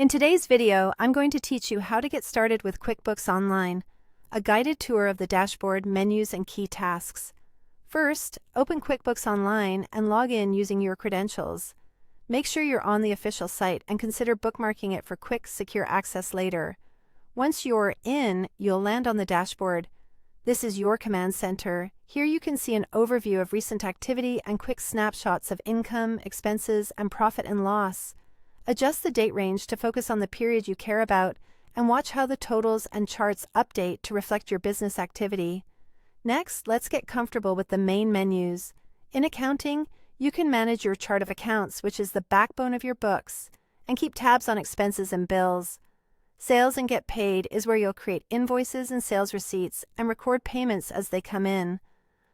In today's video, I'm going to teach you how to get started with QuickBooks Online, a guided tour of the dashboard, menus, and key tasks. First, open QuickBooks Online and log in using your credentials. Make sure you're on the official site and consider bookmarking it for quick, secure access later. Once you're in, you'll land on the dashboard. This is your command center. Here you can see an overview of recent activity and quick snapshots of income, expenses, and profit and loss. Adjust the date range to focus on the period you care about and watch how the totals and charts update to reflect your business activity. Next, let's get comfortable with the main menus. In accounting, you can manage your chart of accounts, which is the backbone of your books, and keep tabs on expenses and bills. Sales and Get Paid is where you'll create invoices and sales receipts and record payments as they come in.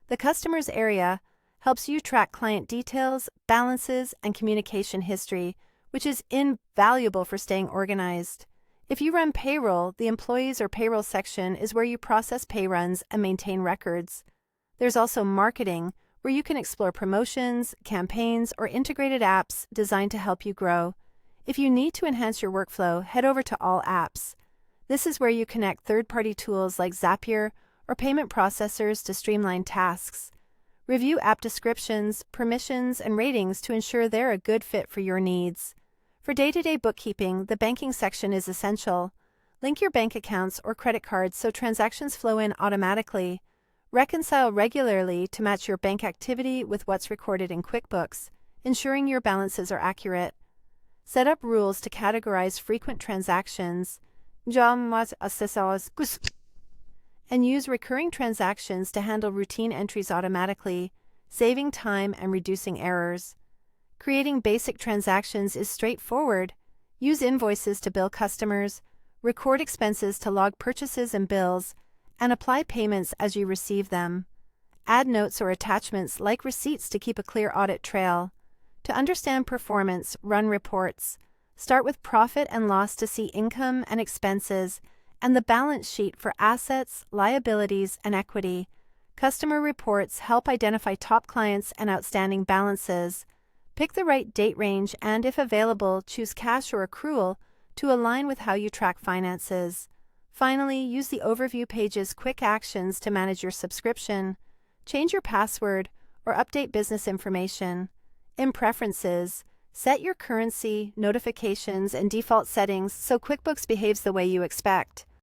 The Customers area helps you track client details, balances, and communication history, which is invaluable for staying organized. If you run payroll, the Employees or Payroll section is where you process pay runs and maintain records. There's also Marketing, where you can explore promotions, campaigns, or integrated apps designed to help you grow. If you need to enhance your workflow, head over to All Apps. This is where you connect third-party tools like Zapier or payment processors to streamline tasks. Review app descriptions, permissions, and ratings to ensure they're a good fit for your needs. For day-to-day bookkeeping, the Banking section is essential. Link your bank accounts or credit cards so transactions flow in automatically. Reconcile regularly to match your bank activity with what's recorded in QuickBooks, ensuring your balances are accurate. Set up rules to categorize frequent transactions, and use recurring transactions to handle routine entries automatically, saving time and reducing errors. Creating basic transactions is straightforward. Use invoices to bill customers, record expenses to log purchases and bills, and apply payments as you receive them. Add notes or attachments like receipts to keep a clear audit trail. To understand performance, run reports. Start with profit and loss to see income and expenses, and the balance sheet for assets, liabilities, and equity. Customer reports help identify top clients and outstanding balances. Pick the right date range and, if available, choose cash or accrual to align with how you track finances. Finally, use the overview page's quick actions to manage your subscription, change your password, or update business information. In Preferences, set your currency, notifications, and default settings so QuickBooks behaves the way you expect.